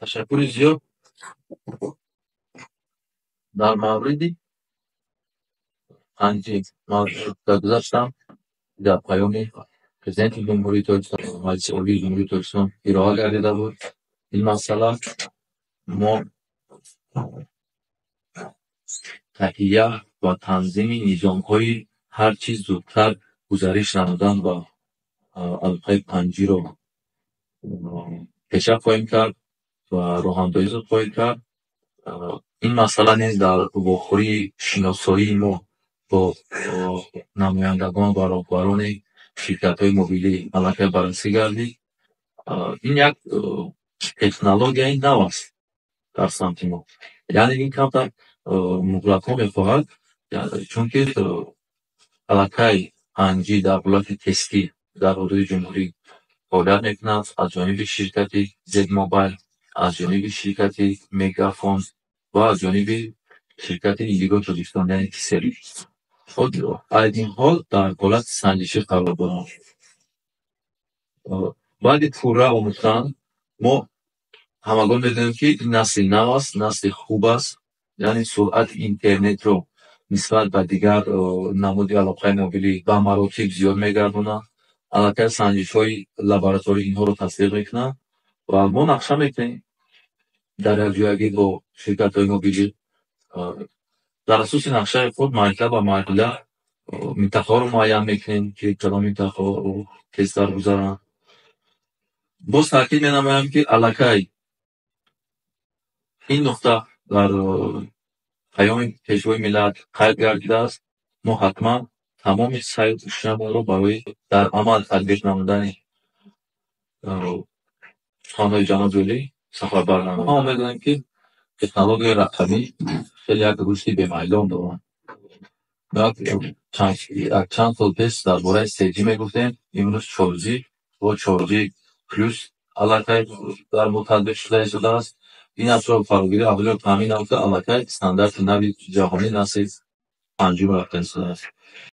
تشکر زیاد. در مورد پنجی موضوع گذاشتم در پیام پرزیدنت جمهوری ترکستان مجلس عالی جمهوری ترکستان ارائه گردیده بود. این مسئله ما تهیه و تنظیم نظام‌های هر چیز زودتر گزارش نمودن و القای پنجی رو پیشرفت خواهیم کرد و راهاندازی خواهیم کرد. این مسئله نیز در واخوری شناسایی ما با نمایندگان و راهبران شرکت‌های موبیلی علاقه بررسی گردید. این یک تکنولوژیای نو است در سمت ما. یعنی این کمتر مغلق‌ها می‌خواهد، چون که علاقه پنجی در حالت تستی در حدود جمهوری فعالیت می‌کند از جانب شرکت زد موبایل، از جانب شرکت مگافون و از جانب شرکت ایندیگو تاجیکستان یعنی کسری. از این حال در حالت سنجشی قرار دارند. بعد پورا آموختن ما همگان می‌دانیم که این نسل نو است، نسل خوب است. یعنی سرعت اینترنت رو نسبت به دیگر نمود علاقه موبیلی به مراتب زیاد می‌گرداند. علاقه سنجش‌های لابراتوری اینها رو تصدیق می‌کنند و ما نقشه می‌کنیم در ارجاعیت با شرکت‌های موبیلی. در اساس نقشه خود مرحله به مرحله منطقه‌ها رو معین می‌کنیم که کدام منطقه‌ها رو تست گذارند. باز تاکید می‌نمایم که علاقه این نقطه در پیام پیشوای ملت قید گردیده است. ما حتما تمام سعی شما رو برای در عمل تطبیق نمودن سخنهای جناب جولی سفربر نماییم. ما می‌دانیم که تکنولوژی رقمی خیلی یک رشد بی‌میلان دارد. چند سال پیش درباره 3G میگفتیم، امروز 4G و 4G پلوس علاقه در ما تطبیق شده است. این افزار فراگیری اولیه رو تامین نموده علاقه استاندارد نوی جهانی نسل 5 رفتن شده است.